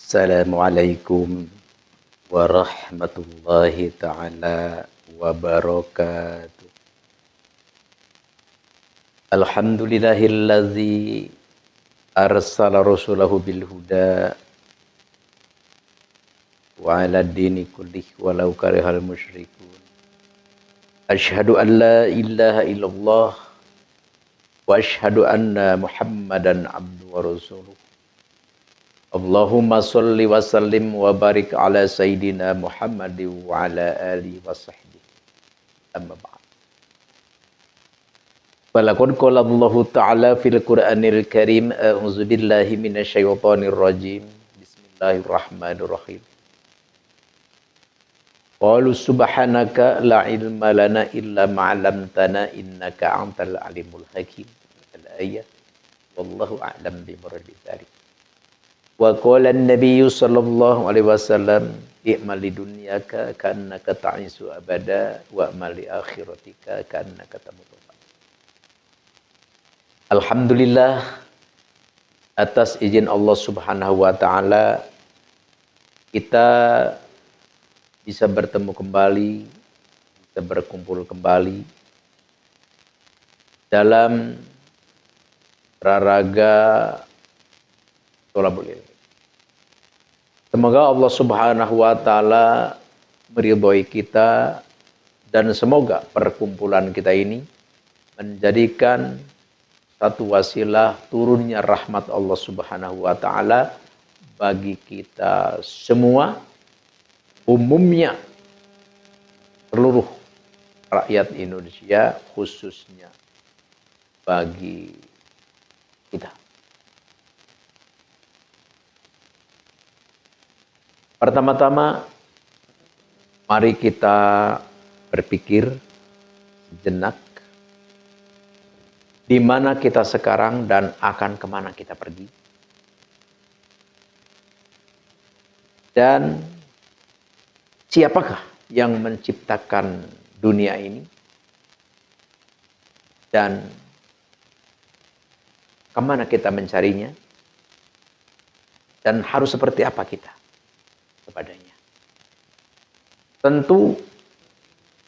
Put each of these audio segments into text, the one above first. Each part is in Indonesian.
Assalamualaikum warahmatullahi ta'ala wabarakatuh. Alhamdulillahillazi arsala rasulahu bil huda wa ala dini kullih walau karihal musyrikun. Asyhadu an la ilaha illallah wa asyhadu anna Muhammadan abduhu wa rasuluh. Allahumma salli wa sallim wa barik ala sayyidina Muhammadin wa ala alihi wa sahbihi. Amma ba'd. Walaqad qala Allahu ta'ala fil Qur'anil Karim, a'udzu billahi minasyaitonir rajim. Bismillahirrahmanirrahim. Qalu subhanaka la ilma lana illa ma 'allamtana innaka antal alimul hakim. Al-ayat. Wallahu a'lam bimuradi dzalik. Wa qala an-nabiyyu sallallahu alaihi wasallam i'mal lidunyaka ka'annaka ta'isu abada wa amal li akhiratika ka'annaka tamutu. Alhamdulillah atas izin Allah Subhanahu wa taala kita bisa bertemu kembali, bisa berkumpul kembali dalam raraga thalabul ilmi. Semoga Allah Subhanahu wa taala meridhoi kita dan semoga perkumpulan kita ini menjadikan satu wasilah turunnya rahmat Allah Subhanahu wa taala bagi kita semua, umumnya seluruh rakyat Indonesia, khususnya bagi kita. Pertama-tama, mari kita berpikir sejenak di mana kita sekarang dan akan kemana kita pergi. Dan siapakah yang menciptakan dunia ini? Dan kemana kita mencarinya? Dan harus seperti apa kita kepadanya? Tentu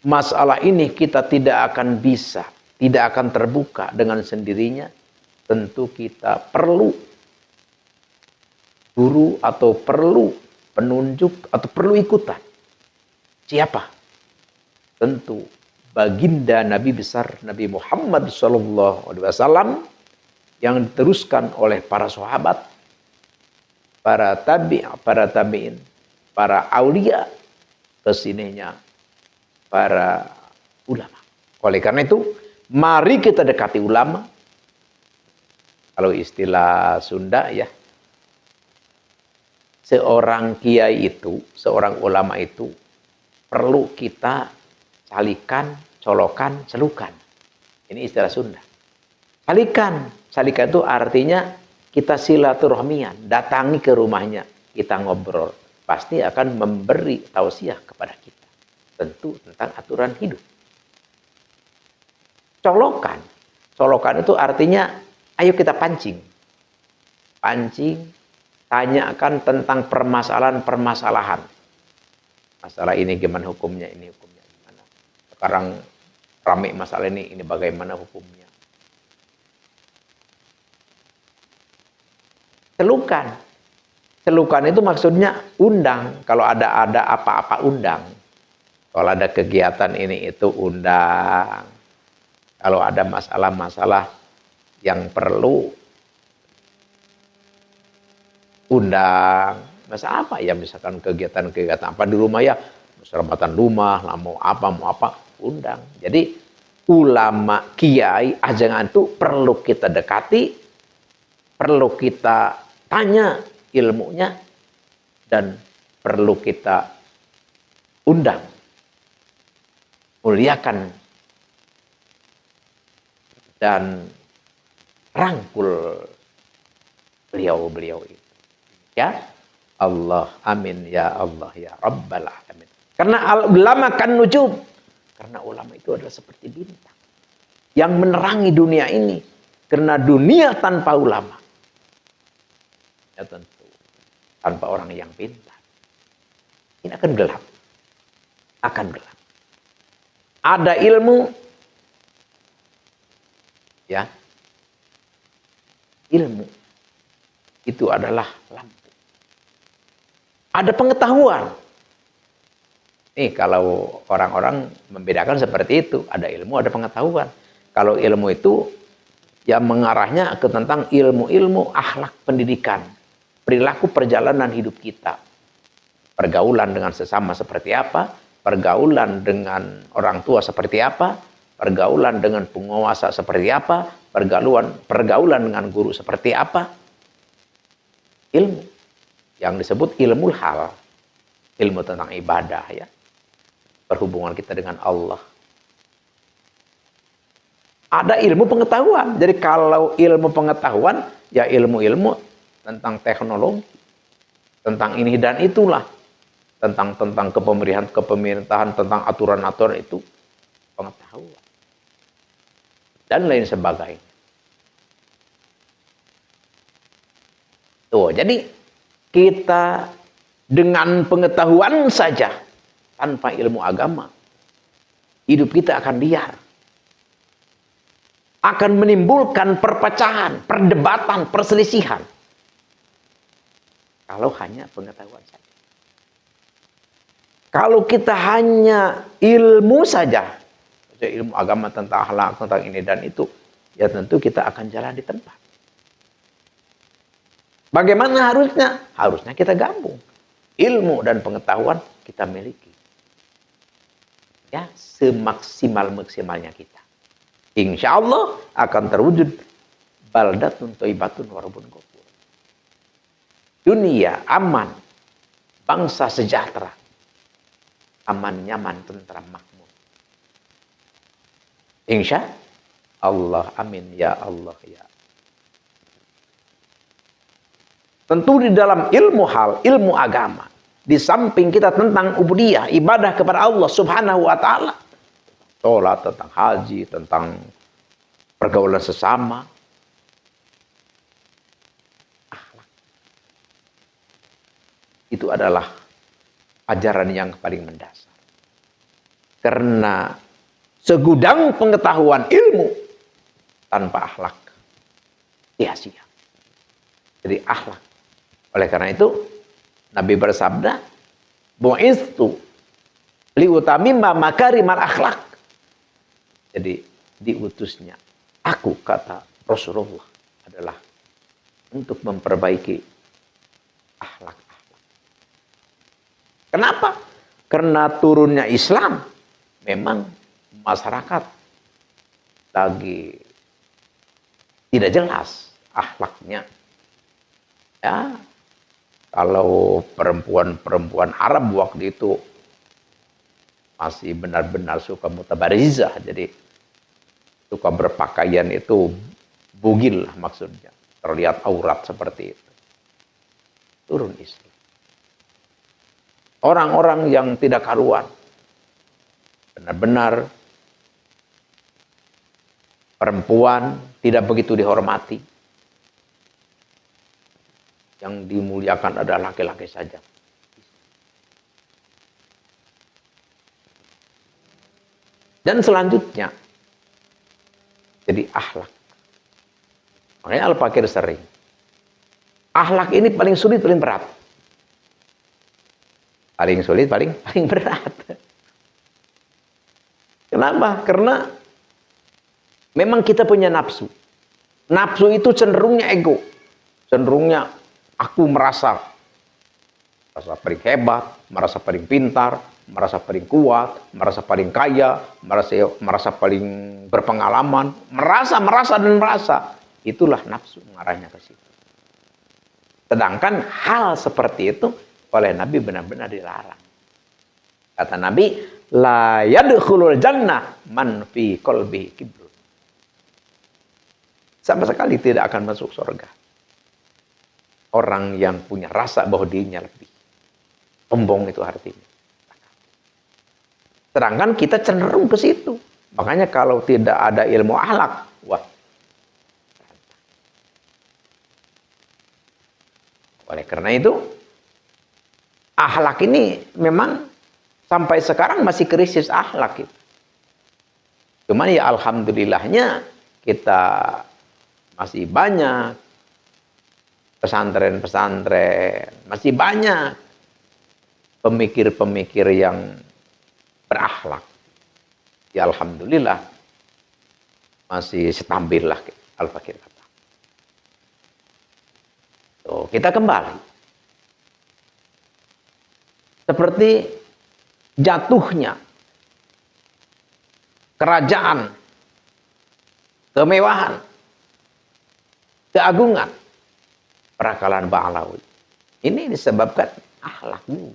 masalah ini kita tidak akan bisa, tidak akan terbuka dengan sendirinya. Tentu kita perlu guru atau perlu penunjuk atau perlu ikutan. Siapa? Tentu baginda Nabi besar Nabi Muhammad SAW yang diteruskan oleh para sahabat, para tabi'in, para aulia, kesininya para ulama. Oleh karena itu, mari kita dekati ulama. Kalau istilah Sunda ya, seorang kiai itu, seorang ulama itu perlu kita calikan, colokan, celukan. Ini istilah Sunda. Calikan itu artinya kita silaturahmian, datangi ke rumahnya, kita ngobrol. Pasti akan memberi tausiah kepada kita. Tentu tentang aturan hidup. Colokan itu artinya ayo kita pancing. Tanyakan tentang permasalahan. Masalah ini gimana hukumnya, ini hukumnya gimana. Sekarang ramai masalah ini bagaimana hukumnya. Celukan itu maksudnya undang. Kalau ada apa-apa undang. Kalau ada kegiatan ini itu undang. Kalau ada masalah-masalah yang perlu undang. Masalah apa ya, misalkan kegiatan-kegiatan apa di rumah ya, selamatan rumah, mau apa, undang. Jadi ulama, kiai, ajangan itu perlu kita dekati, perlu kita tanya ilmunya, dan perlu kita undang, muliakan, dan rangkul beliau-beliau itu. Ya Allah, amin ya Allah ya Rabbal alamin. Karena ulama kan nujum. Karena ulama itu adalah seperti bintang yang menerangi dunia ini. Karena dunia tanpa ulama, ya tentu tanpa orang yang pintar. Ini akan gelap. Akan gelap. Ada ilmu, ya. Ilmu itu adalah lampu. Ada pengetahuan. Nih kalau orang-orang membedakan seperti itu, ada ilmu, ada pengetahuan. Kalau ilmu itu ya mengarahnya ke tentang ilmu-ilmu akhlak pendidikan, perilaku perjalanan hidup kita. Pergaulan dengan sesama seperti apa, pergaulan dengan orang tua seperti apa, pergaulan dengan penguasa seperti apa, pergaulan dengan guru seperti apa. Ilmu yang disebut ilmu hal, ilmu tentang ibadah, ya, perhubungan kita dengan Allah. Ada ilmu pengetahuan. Jadi kalau ilmu pengetahuan, ya ilmu-ilmu tentang teknologi, tentang ini dan itulah, tentang kepemerintahan, tentang aturan-aturan itu pengetahuan dan lain sebagainya. Tuh, jadi kita dengan pengetahuan saja tanpa ilmu agama, hidup kita akan liar. Akan menimbulkan perpecahan, perdebatan, perselisihan. Kalau hanya pengetahuan saja. Kalau kita hanya ilmu saja, ilmu agama tentang akhlak, tentang ini dan itu, ya tentu kita akan jalan di tempat. Bagaimana harusnya? Harusnya kita gabung. Ilmu dan pengetahuan kita miliki. Ya, semaksimal-maksimalnya kita. Insya Allah akan terwujud baldatun thayyibatun wa rabbun ghafur. Dunia aman, bangsa sejahtera, aman, nyaman, tentram, makmur. Insya Allah, amin ya Allah ya. Tentu di dalam ilmu hal, ilmu agama, di samping kita tentang ubudiyah, ibadah kepada Allah Subhanahu wa taala, sholat, tentang haji, tentang pergaulan sesama, akhlak. Itu adalah ajaran yang paling mendasar. Karena segudang pengetahuan ilmu tanpa akhlak sia-sia. Jadi akhlak. Oleh karena itu Nabi bersabda, "Bu'istu liutamimma makarimal akhlak." Jadi diutusnya aku, kata Rasulullah, adalah untuk memperbaiki akhlak-akhlak. Kenapa? Karena turunnya Islam, memang masyarakat lagi tidak jelas akhlaknya. Ya, kalau perempuan Arab waktu itu masih benar-benar suka mutabarizah, jadi suka berpakaian itu bugil lah maksudnya, terlihat aurat seperti itu. Turun Islam. Orang-orang yang tidak karuan, benar-benar perempuan tidak begitu dihormati. Yang dimuliakan adalah laki-laki saja. Dan selanjutnya, jadi akhlak. Makanya Al-Fakir sering. Akhlak ini paling sulit, paling berat. Paling sulit, paling berat. Kenapa? Karena memang kita punya nafsu. Nafsu itu cenderungnya ego. Cenderungnya aku merasa paling hebat, merasa paling pintar, merasa paling kuat, merasa paling kaya, merasa paling berpengalaman, merasa. Itulah nafsu mengarahnya ke situ. Sedangkan hal seperti itu oleh Nabi benar-benar dilarang. Kata Nabi, la yadkhulul jannah man fi qalbi kibrun. Sama sekali tidak akan masuk surga orang yang punya rasa bahwa dirinya lebih. Sombong itu artinya. Sedangkan kita cenderung ke situ. Makanya kalau tidak ada ilmu akhlak, wah. Oleh karena itu, Akhlak ini memang sampai sekarang masih krisis akhlak gitu. Cuman ya alhamdulillahnya kita masih banyak pesantren-pesantren, masih banyak pemikir-pemikir yang berakhlak. Ya alhamdulillah masih stabil lah Al-Fakir kata. So, kita kembali. Seperti jatuhnya kerajaan, kemewahan, keagungan Perakalan Ba'alawi. Ini disebabkan akhlak dulu.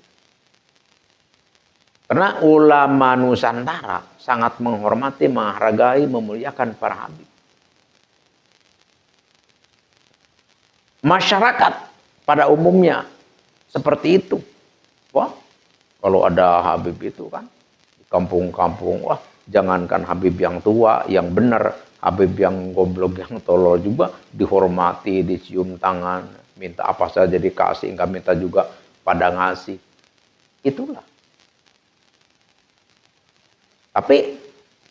Karena ulama Nusantara sangat menghormati, menghargai, memuliakan para habib. Masyarakat pada umumnya seperti itu. Wah, kalau ada habib itu kan di kampung-kampung, wah jangankan habib yang tua, yang benar, habib yang goblok, yang tolol juga dihormati, dicium tangan, minta apa saja dikasih, enggak minta juga pada ngasih. Itulah. Tapi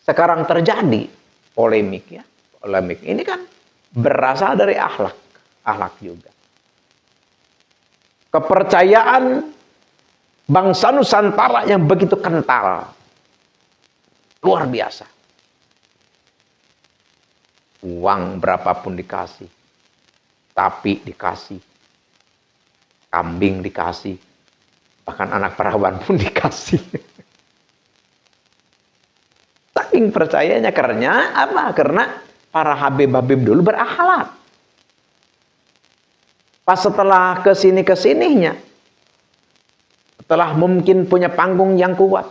sekarang terjadi polemik ya. Polemik ini kan berasal dari akhlak. Akhlak juga. Kepercayaan bangsa Nusantara yang begitu kental. Luar biasa. Uang berapapun dikasih. Sapi dikasih. Kambing dikasih. Bahkan anak perawan pun dikasih. Saking percayanya karena apa? Karena para habib-habib dulu berakhlak. Pas setelah kesininya, setelah mungkin punya panggung yang kuat,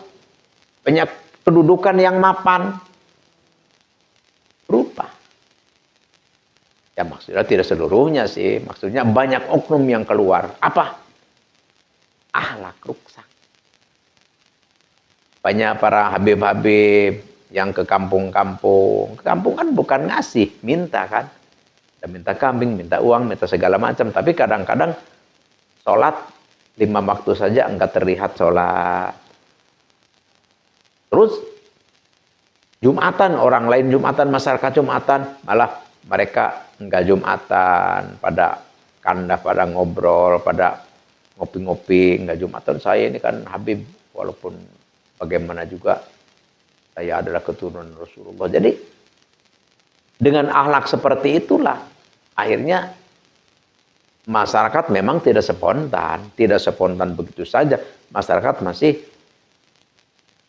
punya kedudukan yang mapan, berubah. Ya maksudnya tidak seluruhnya sih, maksudnya banyak oknum yang keluar. Apa? Akhlak rusak. Banyak para habib-habib yang ke kampung-kampung. Ke kampung kan bukan ngasih, minta kan. Dan minta kambing, minta uang, minta segala macam. Tapi kadang-kadang sholat 5 waktu saja enggak terlihat sholat. Terus Jumatan, orang lain Jumatan, masyarakat Jumatan, malah mereka enggak Jumatan, pada kandah, pada ngobrol, pada ngopi-ngopi, enggak Jumatan. Saya ini kan habib, walaupun bagaimana juga saya adalah keturunan Rasulullah. Jadi dengan akhlak seperti itulah akhirnya masyarakat memang tidak spontan begitu saja. Masyarakat masih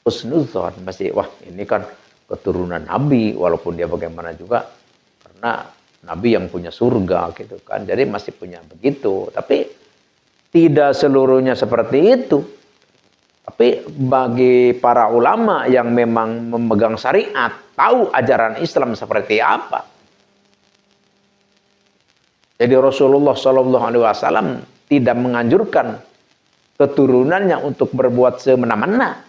husnuzon, masih wah ini kan keturunan Nabi, walaupun dia bagaimana juga karena Nabi yang punya surga gitu kan. Jadi masih punya begitu, tapi tidak seluruhnya seperti itu. Tapi bagi para ulama yang memang memegang syariat, tahu ajaran Islam seperti apa. Jadi Rasulullah SAW tidak menganjurkan keturunannya untuk berbuat semena-mena.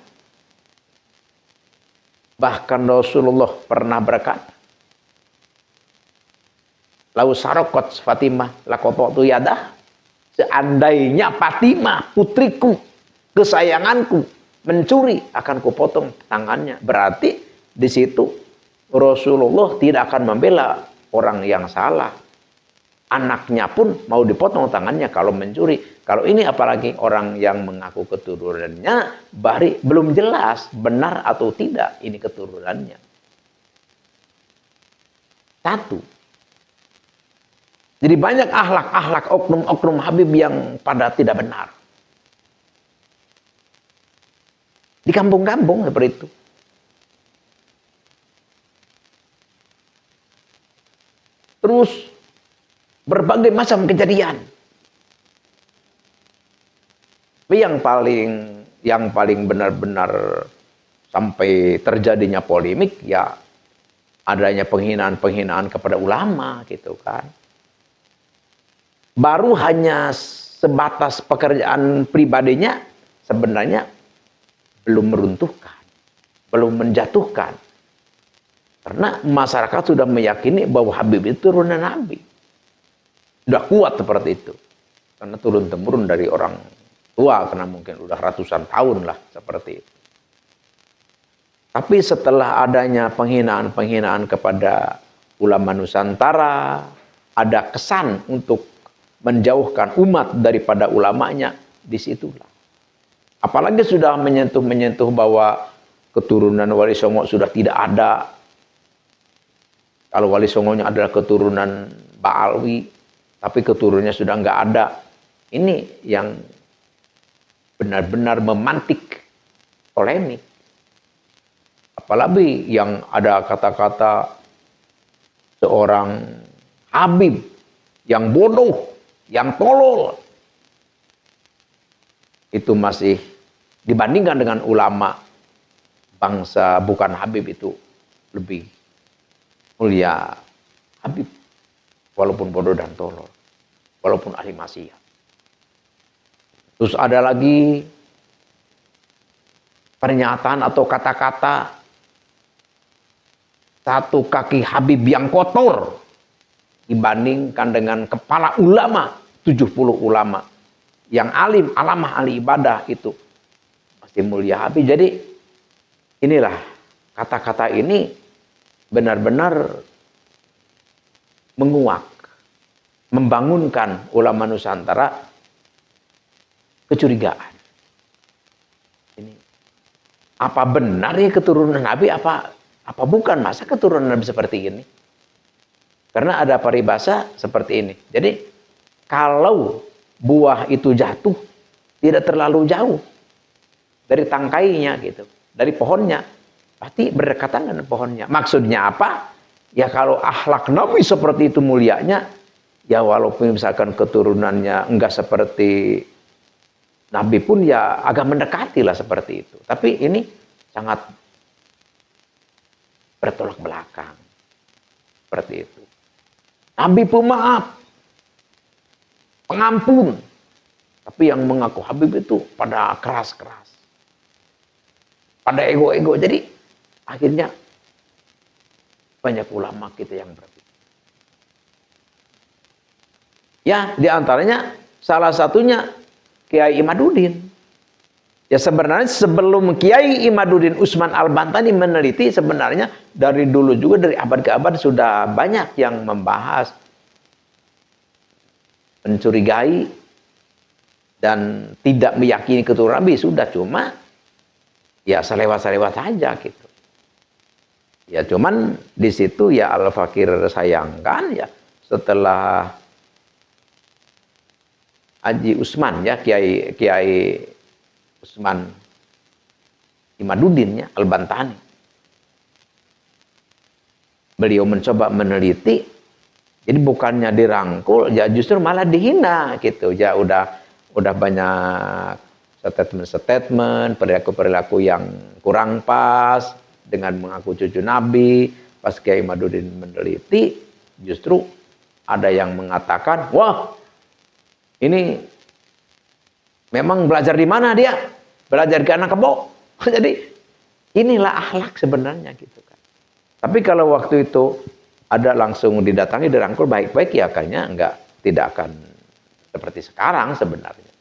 Bahkan Rasulullah pernah berkata, "Lau sarokot Fatimah lakototu yadah." Seandainya Fatimah, putriku, kesayanganku, mencuri, akan kupotong tangannya. Berarti di situ Rasulullah tidak akan membela orang yang salah. Anaknya pun mau dipotong tangannya kalau mencuri. Kalau ini apalagi orang yang mengaku keturunannya, belum jelas benar atau tidak ini keturunannya. Satu. Jadi banyak akhlak-akhlak oknum-oknum habib yang pada tidak benar. Di kampung-kampung seperti itu. Terus berbagai macam kejadian. Tapi yang paling benar-benar sampai terjadinya polemik ya adanya penghinaan-penghinaan kepada ulama gitu kan. Baru hanya sebatas pekerjaan pribadinya sebenarnya belum meruntuhkan, belum menjatuhkan. Karena masyarakat sudah meyakini bahwa Habib itu turunan Nabi. Sudah kuat seperti itu. Karena turun-temurun dari orang tua karena mungkin udah ratusan tahun lah seperti itu. Tapi setelah adanya penghinaan-penghinaan kepada ulama Nusantara, ada kesan untuk menjauhkan umat daripada ulamanya, disitulah. Apalagi sudah menyentuh bahwa keturunan Wali Songo sudah tidak ada. Kalau Wali Songonya adalah keturunan Baalwi, tapi keturunannya sudah nggak ada. Ini yang benar-benar memantik polemik. Apalagi yang ada kata-kata seorang Habib yang bodoh, yang tolol. Itu masih dibandingkan dengan ulama bangsa bukan Habib itu lebih mulia Habib. Walaupun bodoh dan tolol. Walaupun ahli maksiat. Terus ada lagi pernyataan atau kata-kata satu kaki Habib yang kotor dibandingkan dengan kepala ulama, 70 ulama yang alim, alamah, ahli ibadah itu masih mulia Habib. Jadi inilah kata-kata ini benar-benar menguak, membangunkan ulama Nusantara kecurigaan. Ini apa benar ya keturunan Nabi, apa bukan, masa keturunan Nabi seperti ini? Karena ada paribasa seperti ini. Jadi kalau buah itu jatuh tidak terlalu jauh dari tangkainya gitu, dari pohonnya, pasti berdekatan dengan pohonnya. Maksudnya apa? Ya kalau akhlak Nabi seperti itu mulianya, ya walaupun misalkan keturunannya enggak seperti Nabi pun ya agak mendekati lah seperti itu. Tapi ini sangat bertolak belakang. Seperti itu. Nabi pemaaf, pengampun. Tapi yang mengaku Habib itu pada keras-keras. Pada ego-ego. Jadi akhirnya banyak ulama kita yang berpikir. Ya, diantaranya salah satunya Kiai Imaduddin. Ya sebenarnya sebelum Kiai Imaduddin Utsman Al-Bantani meneliti, sebenarnya dari dulu juga, dari abad ke abad sudah banyak yang membahas, mencurigai dan tidak meyakini keturunan Nabi. Sudah, cuma ya selewat-selewat saja gitu. Ya cuman di situ ya Al-Fakir sayangkan ya setelah Haji Utsman ya Kiai Utsman Imaduddin ya Al-Bantani. Beliau mencoba meneliti, jadi bukannya dirangkul, ya justru malah dihina gitu. Ya udah banyak statement-statement, perilaku-perilaku yang kurang pas dengan mengaku cucu Nabi. Pas Kiai Imaduddin meneliti, justru ada yang mengatakan, wah ini memang belajar di mana dia? Belajar ke anak kebo. Jadi inilah akhlak sebenarnya gitu kan. Tapi kalau waktu itu ada langsung didatangi, dirangkul baik-baik, ya kayaknya tidak akan seperti sekarang sebenarnya.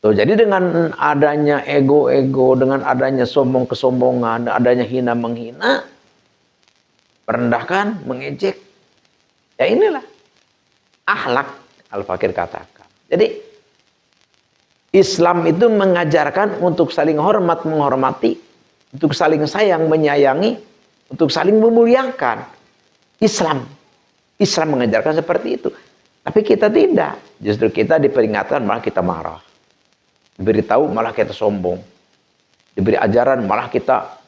Tuh, jadi dengan adanya ego-ego, dengan adanya sombong kesombongan, adanya hina menghina, merendahkan, mengejek, ya inilah akhlak. Al-Fakir katakan. Jadi Islam itu mengajarkan untuk saling hormat, menghormati, untuk saling sayang, menyayangi, untuk saling memuliakan. Islam mengajarkan seperti itu. Tapi kita tidak. Justru kita diperingatkan malah kita marah. Diberitahu malah kita sombong. Diberi ajaran malah kita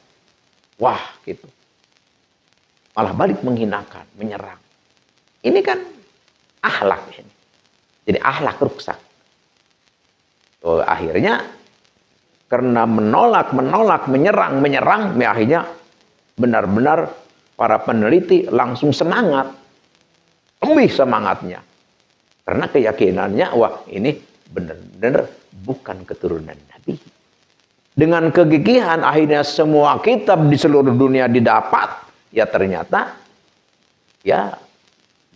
wah gitu. Malah balik menghinakan, menyerang. Ini kan akhlak ini. Jadi akhlak rusak. So, akhirnya karena menolak, menyerang, akhirnya benar-benar para peneliti langsung semangat. Lebih semangatnya. Karena keyakinannya, wah ini benar-benar bukan keturunan Nabi. Dengan kegigihan akhirnya semua kitab di seluruh dunia didapat. Ya ternyata, ya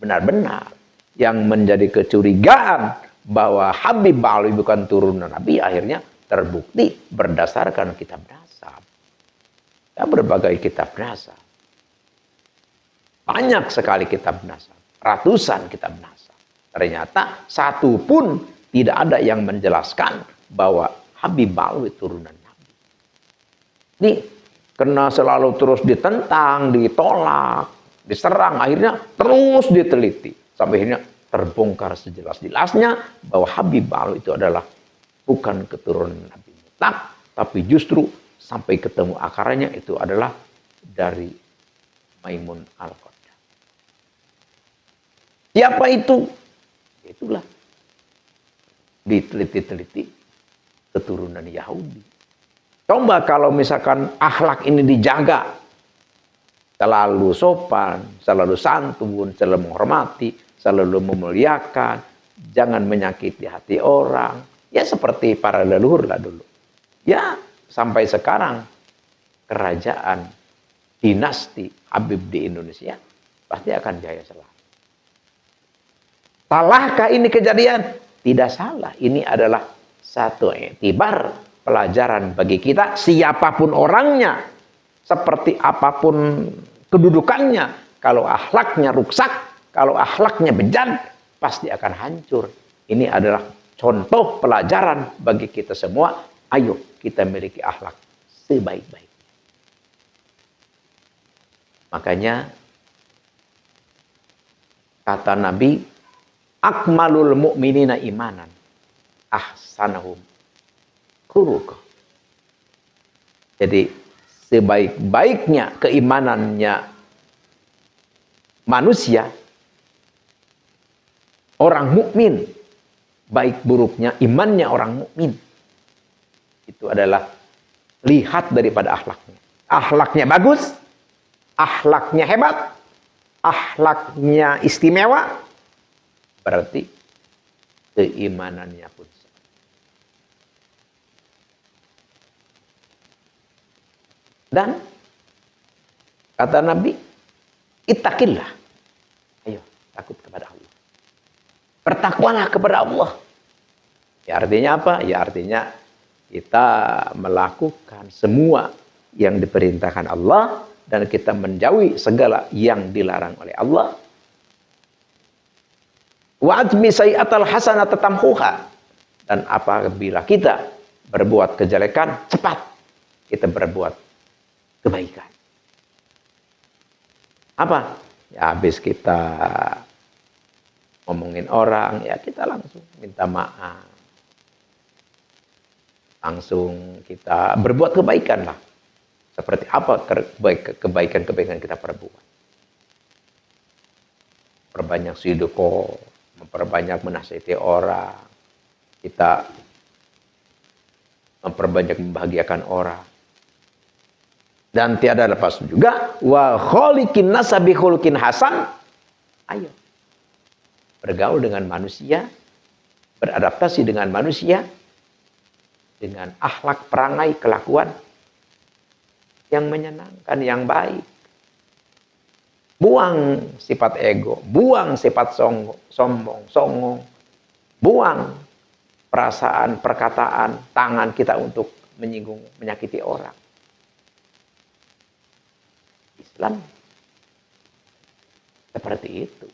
benar-benar yang menjadi kecurigaan bahwa Habib Alwi bukan turunan Nabi, akhirnya terbukti berdasarkan kitab nasab. Ya, berbagai kitab nasab. Banyak sekali kitab nasab. Ratusan kitab nasab. Ternyata satu pun tidak ada yang menjelaskan bahwa Habib Alwi turunan Nabi. Ini karena selalu terus ditentang, ditolak, diserang, akhirnya terus diteliti. Sampai akhirnya terbongkar sejelas-jelasnya bahwa Habib Alwi itu adalah bukan keturunan Nabi mutlak, tapi justru sampai ketemu akarnya itu adalah dari Maimun Al-Qaddah. Siapa itu? Itulah diteliti-teliti keturunan Yahudi. Coba kalau misalkan akhlak ini dijaga, selalu sopan, selalu santun, selalu menghormati, selalu memuliakan, jangan menyakiti hati orang. Ya seperti para leluhur lah dulu. Ya sampai sekarang kerajaan dinasti Habib di Indonesia pasti akan jaya selalu. Salahkah ini kejadian? Tidak salah. Ini adalah satu iktibar, pelajaran bagi kita, siapapun orangnya, seperti apapun kedudukannya, kalau akhlaknya rusak, kalau akhlaknya bejat, pasti akan hancur. Ini adalah contoh pelajaran bagi kita semua. Ayo kita miliki akhlak sebaik-baik. Makanya kata Nabi, akmalul mu'minina imanan ahsanahum khuluqan. Jadi sebaik-baiknya keimanannya manusia, orang mukmin, baik buruknya imannya orang mukmin, itu adalah lihat daripada akhlaknya. Akhlaknya bagus, akhlaknya hebat, akhlaknya istimewa, berarti keimanannya pun. Dan kata Nabi, ittaqillah. Ayo, takut kepada Allah. Bertakwalah kepada Allah. Ya artinya apa? Ya artinya kita melakukan semua yang diperintahkan Allah dan kita menjauhi segala yang dilarang oleh Allah. Wa atmi sayi'atal hasanata tamhuha. Dan apabila kita berbuat kejelekan, cepat kita berbuat kebaikan. Apa? Ya habis kita ngomongin orang, ya kita langsung minta maaf. Langsung kita berbuat kebaikan lah. Seperti apa kebaikan-kebaikan kita perbuat. Perbanyak sedekah, memperbanyak menasihati orang. Kita memperbanyak membahagiakan orang. Dan tiada lepas juga wa khaliqin nasa bi khuluqin hasan. Ayo bergaul dengan manusia, beradaptasi dengan manusia dengan akhlak perangai kelakuan yang menyenangkan, yang baik. Buang sifat ego, buang sifat sombong, songong, buang perasaan, perkataan, tangan kita untuk menyinggung, menyakiti orang. Islam seperti itu.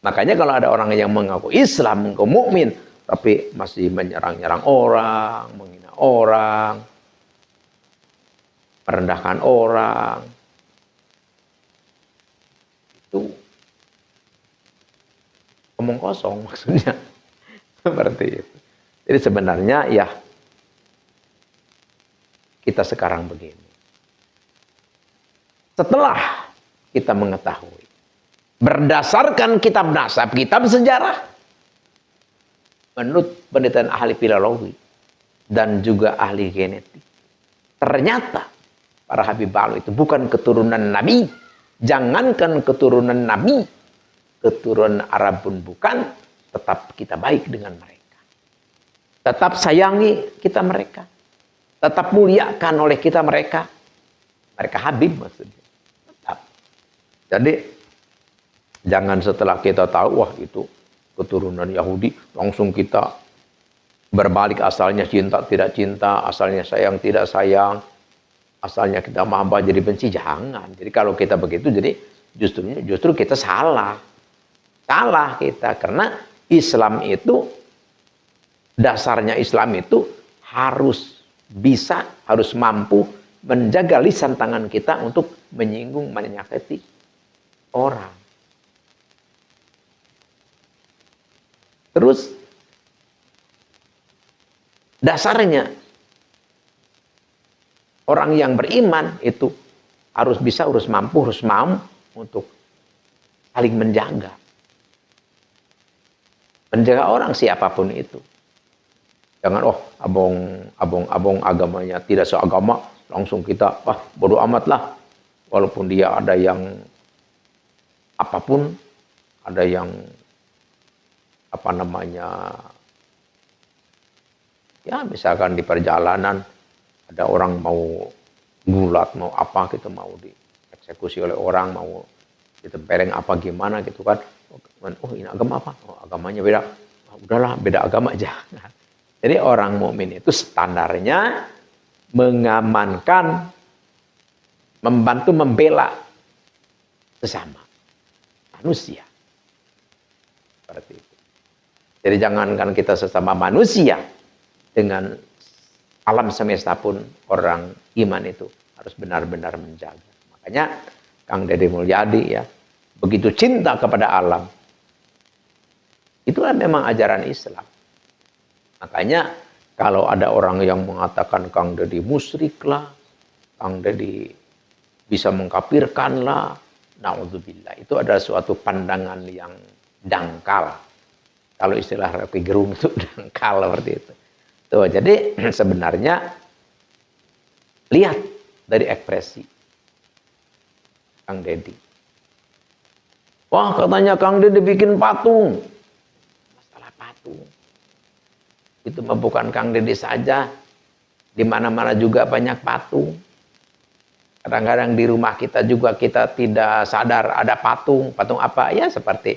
Makanya kalau ada orang yang mengaku Islam, mengaku mukmin, tapi masih menyerang-nyerang orang, menghina orang, merendahkan orang, itu omong kosong maksudnya. Seperti itu. Jadi sebenarnya ya kita sekarang begini. Setelah kita mengetahui berdasarkan kitab nasab, kitab sejarah, menurut penelitian ahli filologi dan juga ahli genetik, ternyata para Habib Alwi itu bukan keturunan Nabi. Jangankan keturunan Nabi, keturunan Arab pun bukan. Tetap kita baik dengan mereka. Tetap sayangi kita mereka. Tetap muliakan oleh kita mereka. Mereka Habib maksudnya. Tetap. Jadi jangan setelah kita tahu, wah itu keturunan Yahudi, langsung kita berbalik asalnya cinta tidak cinta, asalnya sayang tidak sayang, asalnya kita mahabbah jadi benci. Jangan. Jadi kalau kita begitu, jadi justru kita salah. Salah kita, karena Islam itu, dasarnya Islam itu harus bisa, harus mampu menjaga lisan tangan kita untuk menyinggung, menyakiti orang. Terus dasarnya orang yang beriman itu harus bisa, harus mampu untuk saling menjaga. Menjaga orang siapapun itu. Jangan abang agamanya tidak seagama, langsung kita bodo amat lah. Walaupun dia ada yang apapun, ada yang ya misalkan di perjalanan ada orang mau gulat, mau apa gitu, mau dieksekusi oleh orang, mau ditempeleng apa gimana gitu kan. Oh ini agama apa? Oh agamanya beda. Udahlah beda agama aja. Jadi orang mukmin itu standarnya mengamankan, membantu membela sesama manusia. Seperti itu. Jadi jangankan kita sesama manusia, dengan alam semesta pun orang iman itu harus benar-benar menjaga. Makanya Kang Deddy Mulyadi ya, begitu cinta kepada alam. Itulah memang ajaran Islam. Makanya kalau ada orang yang mengatakan Kang Deddy musyrik lah, Kang Deddy bisa mengkafirkan lah, naudzubillah, itu adalah suatu pandangan yang dangkal. Kalau istilah Rocky Gerung itu dangkal seperti itu. Tuh, jadi sebenarnya lihat dari ekspresi Kang Deddy. Wah, katanya Kang Deddy bikin patung. Masalah patung. Itu bukan Kang Deddy saja. Di mana-mana juga banyak patung. Kadang-kadang di rumah kita juga kita tidak sadar ada patung. Patung apa? Ya seperti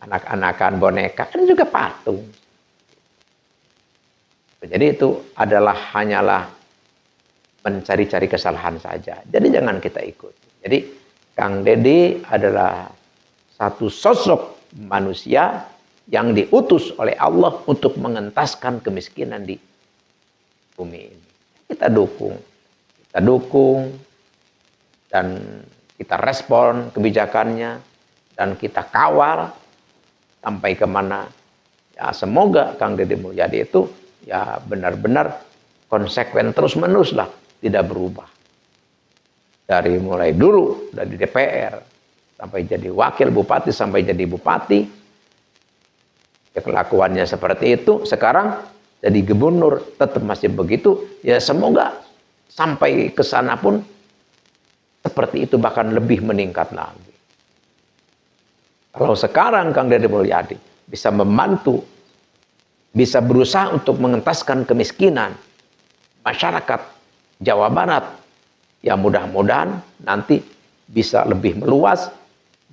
anak-anakan boneka. Ada juga patung. Jadi itu hanyalah mencari-cari kesalahan saja. Jadi jangan kita ikut. Jadi Kang Deddy adalah satu sosok manusia yang diutus oleh Allah untuk mengentaskan kemiskinan di bumi ini. Kita dukung dan kita respon kebijakannya dan kita kawal sampai kemana. Ya semoga Kang Deddy Mulyadi itu ya benar-benar konsekuen terus-menerus lah, tidak berubah. Dari mulai dulu, dari DPR, sampai jadi wakil bupati, sampai jadi bupati, ya kelakuannya seperti itu. Sekarang jadi gubernur, tetap masih begitu. Ya semoga sampai ke sana pun seperti itu, bahkan lebih meningkat lagi. Kalau sekarang Kang Deddy Mulyadi bisa membantu, bisa berusaha untuk mengentaskan kemiskinan masyarakat Jawa Barat, ya mudah-mudahan nanti bisa lebih meluas,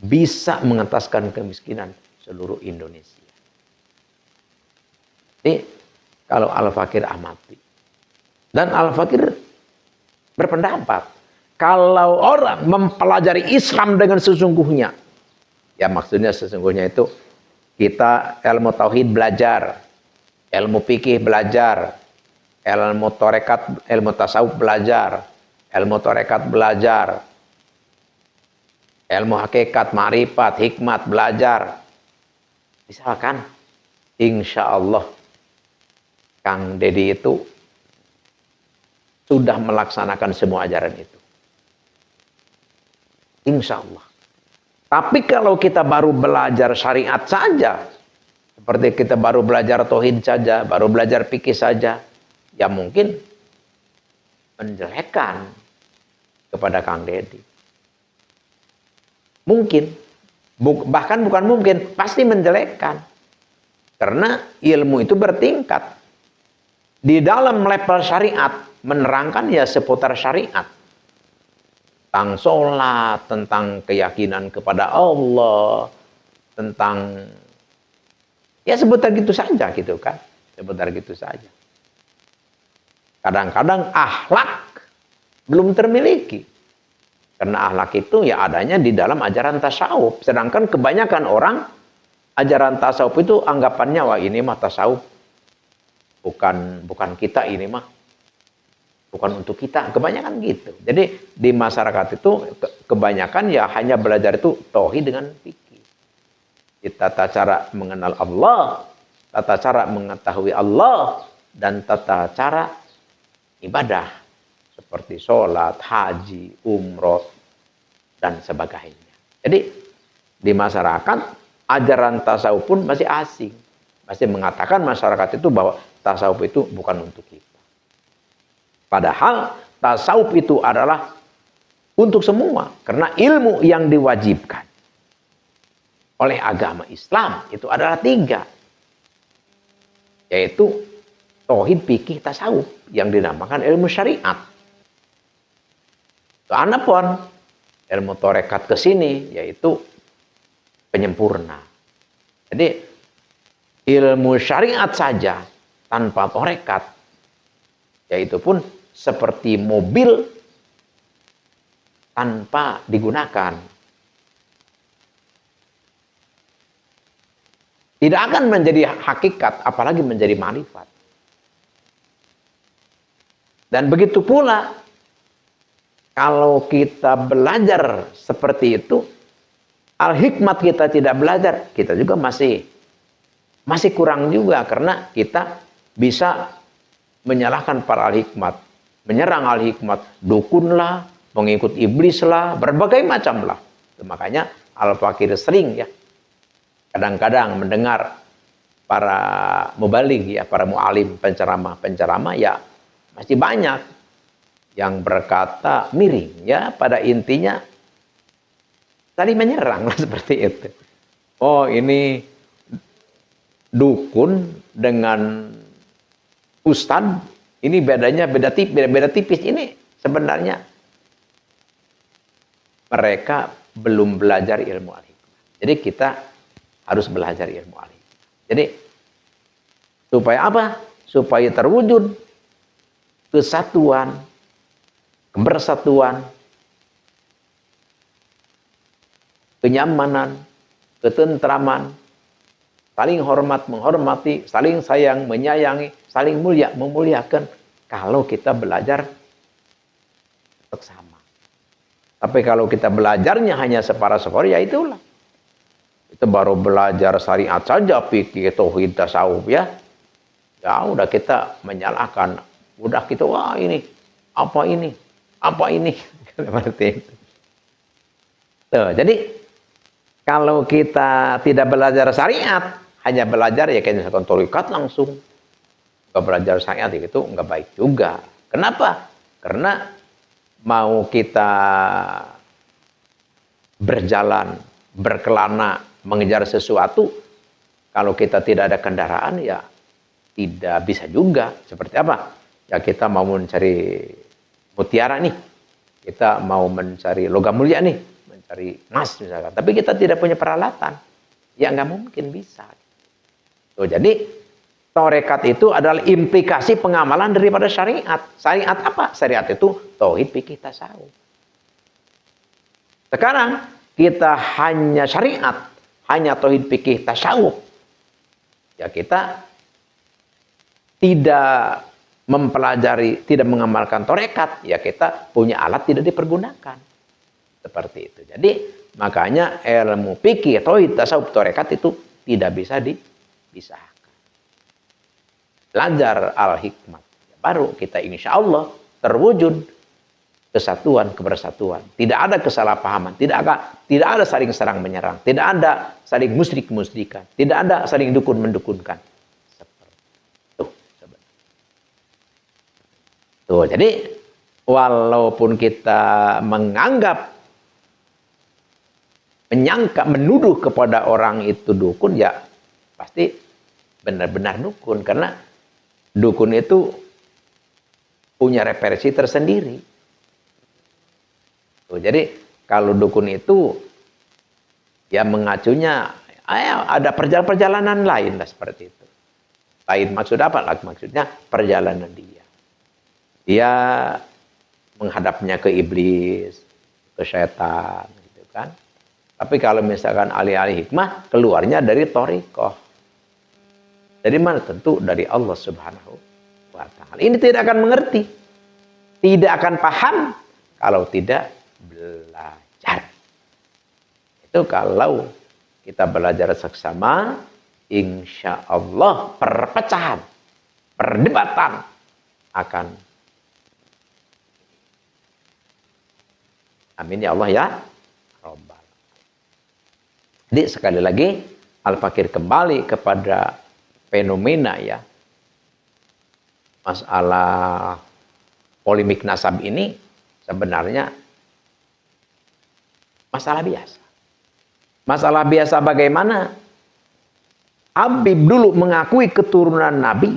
bisa mengentaskan kemiskinan seluruh Indonesia. Jadi kalau Al-Fakir amati, dan Al-Fakir berpendapat kalau orang mempelajari Islam dengan sesungguhnya, ya maksudnya sesungguhnya itu kita ilmu tauhid belajar, ilmu fikih belajar, ilmu torekat, ilmu tasawuf belajar, ilmu torekat belajar, ilmu hakikat, ma'rifat, hikmat belajar. Misalkan, insya Allah Kang Deddy itu sudah melaksanakan semua ajaran itu. Insya Allah. Tapi kalau kita baru belajar syariat saja, seperti kita baru belajar tauhid saja, baru belajar fikih saja, ya mungkin menjelekkan kepada Kang Deddy. Mungkin, bahkan bukan mungkin, pasti menjelekkan. Karena ilmu itu bertingkat. Di dalam level syariat, menerangkan ya seputar syariat. Tentang sholat, tentang keyakinan kepada Allah, tentang Ya sebentar gitu saja gitu kan. Sebentar gitu saja. Kadang-kadang akhlak belum termiliki. Karena akhlak itu ya adanya di dalam ajaran tasawuf. Sedangkan kebanyakan orang ajaran tasawuf itu anggapannya wah ini mah tasawuf bukan kita ini mah. Bukan untuk kita. Kebanyakan gitu. Jadi di masyarakat itu kebanyakan ya hanya belajar itu tauhid dengan fikih. Tata cara mengenal Allah, tata cara mengetahui Allah, dan tata cara ibadah seperti sholat, haji, umroh, dan sebagainya. Jadi di masyarakat ajaran tasawuf pun masih asing, masih mengatakan masyarakat itu bahwa tasawuf itu bukan untuk kita. Padahal tasawuf itu adalah untuk semua, karena ilmu yang diwajibkan oleh agama Islam itu adalah 3, yaitu tauhid, fikih, tasawuf yang dinamakan ilmu syariat. Adapun ilmu tarekat ke sini yaitu penyempurna. Jadi ilmu syariat saja tanpa tarekat yaitu pun seperti mobil tanpa digunakan. Tidak akan menjadi hakikat, apalagi menjadi ma'rifat. Dan begitu pula, kalau kita belajar seperti itu, al-hikmat kita tidak belajar, kita juga masih kurang juga. Karena kita bisa menyalahkan para al-hikmat. Menyerang al-hikmat, dukun lah, pengikut iblis lah, berbagai macam lah. Makanya Al-Fakir sering ya kadang-kadang mendengar para mubaligh ya, para mu'alim, penceramah ya masih banyak yang berkata miring ya, pada intinya saling menyerang lah seperti itu. Oh, ini dukun dengan ustadz, ini bedanya beda tipis. Ini sebenarnya mereka belum belajar ilmu al-hikmah. Jadi kita harus belajar ilmu al-hikmah. Jadi supaya apa? Supaya terwujud kesatuan, kebersatuan, kenyamanan, ketentraman, saling hormat menghormati, saling sayang menyayangi, saling mulia memuliakan kalau kita belajar bersama. Tapi kalau kita belajarnya hanya separa-separa, ya itulah. Itu baru belajar syariat saja, fikih, tauhid, tasawuf ya. Ya udah kita menyalahkan. Udah kita, wah ini, apa ini, apa ini. Seperti itu. Tuh, jadi kalau kita tidak belajar syariat, hanya belajar ya kayak misalkan thariqat langsung. Nggak belajar syariat itu nggak baik juga. Kenapa? Karena mau kita berjalan, berkelana, mengejar sesuatu, kalau kita tidak ada kendaraan ya tidak bisa juga. Seperti apa? Ya kita mau mencari mutiara nih, kita mau mencari logam mulia nih, mencari emas misalkan, tapi kita tidak punya peralatan, ya nggak mungkin bisa. Tuh, jadi tarekat itu adalah implikasi pengamalan daripada syariat. Syariat apa? Syariat itu tauhid, fikih, tasawuf. Sekarang kita hanya syariat, hanya tauhid, fikih, tasawuf. Ya kita tidak mempelajari, tidak mengamalkan tarekat, ya kita punya alat tidak dipergunakan. Seperti itu. Jadi makanya ilmu fikih, tauhid, tasawuf, tarekat itu tidak bisa dipisahkan. Belajar al-hikmah, baru kita insya Allah terwujud kesatuan, kebersatuan. Tidak ada kesalahpahaman, tidak ada saling serang menyerang, tidak ada saling musyrik-musyrikan, tidak ada saling dukun-mendukunkan. Seperti itu sebenarnya. Tuh, jadi walaupun kita menyangka, menuduh kepada orang itu dukun, ya pasti benar-benar dukun, karena dukun itu punya referensi tersendiri. Tuh, jadi kalau dukun itu ya mengacunya Ada perjalanan lain lah seperti itu. Lain maksud apa? Maksudnya perjalanan dia. Dia menghadapnya ke iblis, ke setan, gitu kan. Tapi kalau misalkan alih-alih hikmah, keluarnya dari thariqah. Dari mana? Tentu dari Allah Subhanahu wa ta'ala. Ini tidak akan mengerti, tidak akan paham kalau tidak belajar. Itu kalau kita belajar seksama, insya Allah perpecahan, perdebatan akan. Amin ya Allah ya Rabbal. Jadi sekali lagi Al-Fakir kembali kepada fenomena ya, masalah polemik nasab ini sebenarnya masalah biasa. Masalah biasa bagaimana? Habib dulu mengakui keturunan Nabi,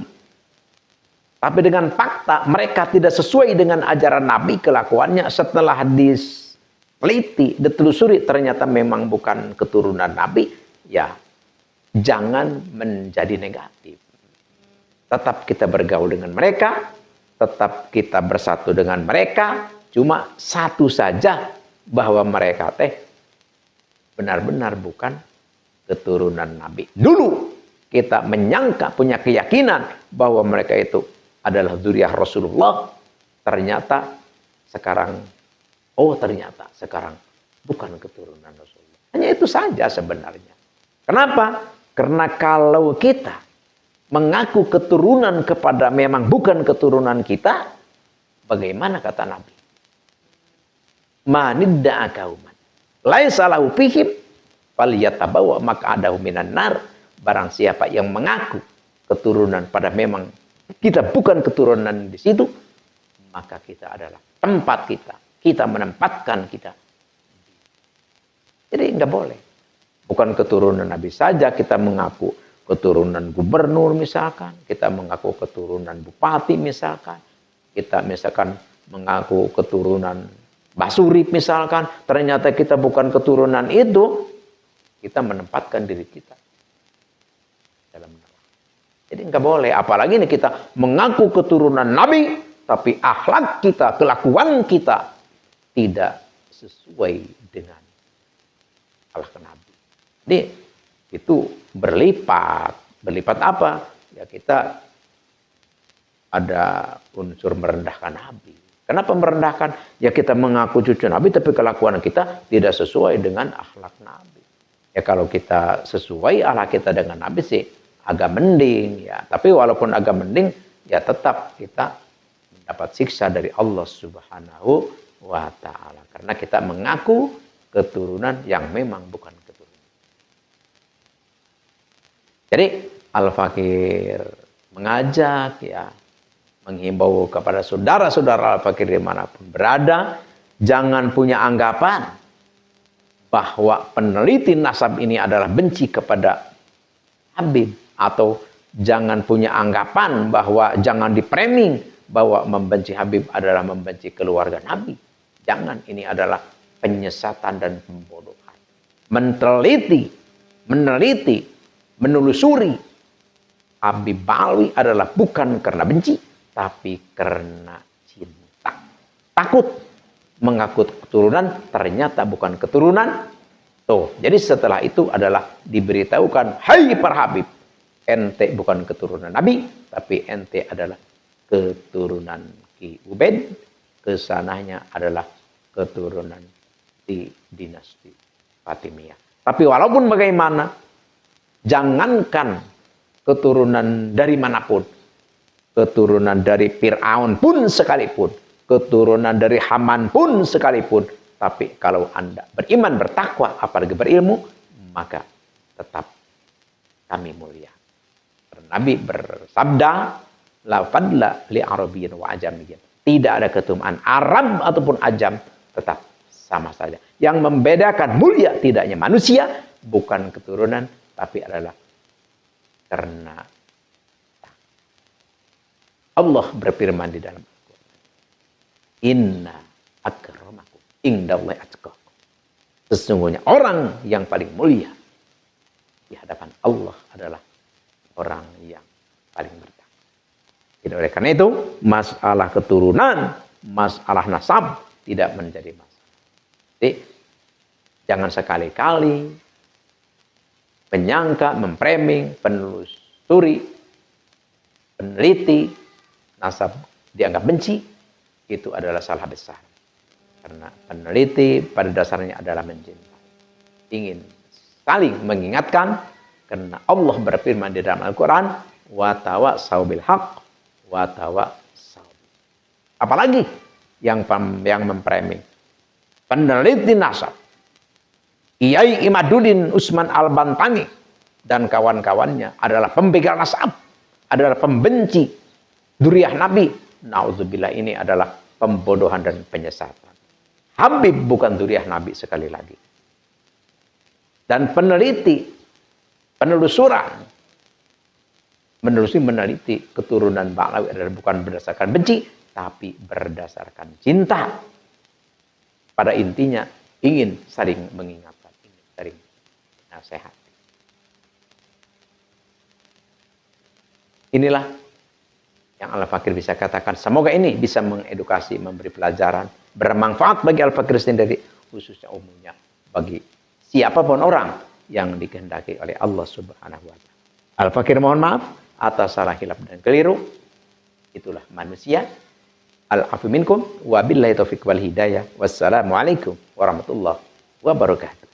tapi dengan fakta mereka tidak sesuai dengan ajaran Nabi kelakuannya. Setelah diteliti, ditelusuri ternyata memang bukan keturunan Nabi, ya jangan menjadi negatif. Tetap kita bergaul dengan mereka, tetap kita bersatu dengan mereka. Cuma satu saja, bahwa mereka benar-benar bukan keturunan Nabi. Dulu kita menyangka, punya keyakinan bahwa mereka itu adalah dzurriyyah Rasulullah. Ternyata sekarang bukan keturunan Rasulullah. Hanya itu saja sebenarnya. Kenapa? Karena kalau kita mengaku keturunan kepada memang bukan keturunan kita, bagaimana kata Nabi? Manidda'a qauman laisa lahu fihim falyatabawa maq'adahu minan nar. Barang siapa yang mengaku keturunan pada memang kita bukan keturunan di situ, maka kita adalah tempat kita menempatkan kita. Jadi nggak boleh. Bukan keturunan Nabi saja kita mengaku keturunan gubernur misalkan, kita mengaku keturunan bupati misalkan, kita misalkan mengaku keturunan Basuri misalkan, ternyata kita bukan keturunan itu, kita menempatkan diri kita dalam neraka. Jadi nggak boleh, apalagi ini kita mengaku keturunan Nabi, tapi akhlak kita, kelakuan kita tidak sesuai dengan akhlak Nabi. Jadi itu berlipat. Berlipat apa? Ya kita ada unsur merendahkan Nabi. Kenapa merendahkan? Ya kita mengaku cucu Nabi, tapi kelakuan kita tidak sesuai dengan akhlak Nabi. Ya kalau kita sesuai akhlak kita dengan Nabi sih agak mending ya. Tapi walaupun agak mending, ya tetap kita mendapat siksa dari Allah Subhanahu wa ta'ala. Karena kita mengaku keturunan yang memang bukan keturunan. Jadi Al-Fakir mengajak ya, menghimbau kepada saudara-saudara Al-Fakir dimanapun berada, jangan punya anggapan bahwa peneliti nasab ini adalah benci kepada Habib, atau jangan punya anggapan bahwa jangan dipraming bahwa membenci Habib adalah membenci keluarga Nabi. Jangan, ini adalah penyesatan dan pembodohan. Meneliti, menelusuri Habib Balawi adalah bukan karena benci, tapi karena cinta. Takut mengaku keturunan, ternyata bukan keturunan. Tuh, jadi setelah itu adalah diberitahukan, hai para Habib, ente bukan keturunan Nabi, tapi ente adalah keturunan Ki Ubaid, kesananya adalah keturunan di dinasti Fatimiyah. Tapi walaupun bagaimana, jangankan keturunan dari manapun, keturunan dari Fir'aun pun sekalipun, keturunan dari Haman pun sekalipun, tapi kalau Anda beriman, bertakwa, apalagi berilmu, maka tetap kami mulia. Nabi bersabda, la fadla li arabiyyin wa ajamiyyin. Tidak ada ketuhanan Arab ataupun ajam, tetap sama saja. Yang membedakan mulia tidaknya manusia bukan keturunan, tapi adalah karena Allah berfirman di dalam Al-Quran, inna akramakum indallahi atqakum. Sesungguhnya orang yang paling mulia di hadapan Allah adalah orang yang paling bertakwa. Jadi oleh karena itu, masalah keturunan, masalah nasab tidak menjadi masalah. Jadi jangan sekali-kali menyangka, memframing, penelusuri, peneliti, nasab dianggap benci, itu adalah salah besar. Karena peneliti pada dasarnya adalah mencintai. Ingin saling mengingatkan, karena Allah berfirman di dalam Al-Quran, wa tawassaw bil haqq, wa tawassaw. Apalagi yang memframing. Peneliti nasab, Kiai Imaduddin Usman Al-Bantani dan kawan-kawannya adalah pembegal nasab, adalah pembenci dzurriyyah Nabi. Nauzubillah, ini adalah pembodohan dan penyesatan. Habib bukan dzurriyyah Nabi sekali lagi. Dan peneliti, penelusuran, meneliti keturunan Ba'lawi adalah bukan berdasarkan benci, tapi berdasarkan cinta. Pada intinya ingin saling mengingatkan, ingin saling nasihat. Inilah yang Al-Fakir bisa katakan. Semoga ini bisa mengedukasi, memberi pelajaran, bermanfaat bagi Al-Fakir sendiri, khususnya umumnya bagi siapapun orang yang dikehendaki oleh Allah Subhanahu wa Ta'ala. Al-Fakir mohon maaf atas salah hilaf dan keliru. Itulah manusia. Al-afu minkum wa billahi taufiq wal hidayah. Wassalamualaikum warahmatullahi wabarakatuh.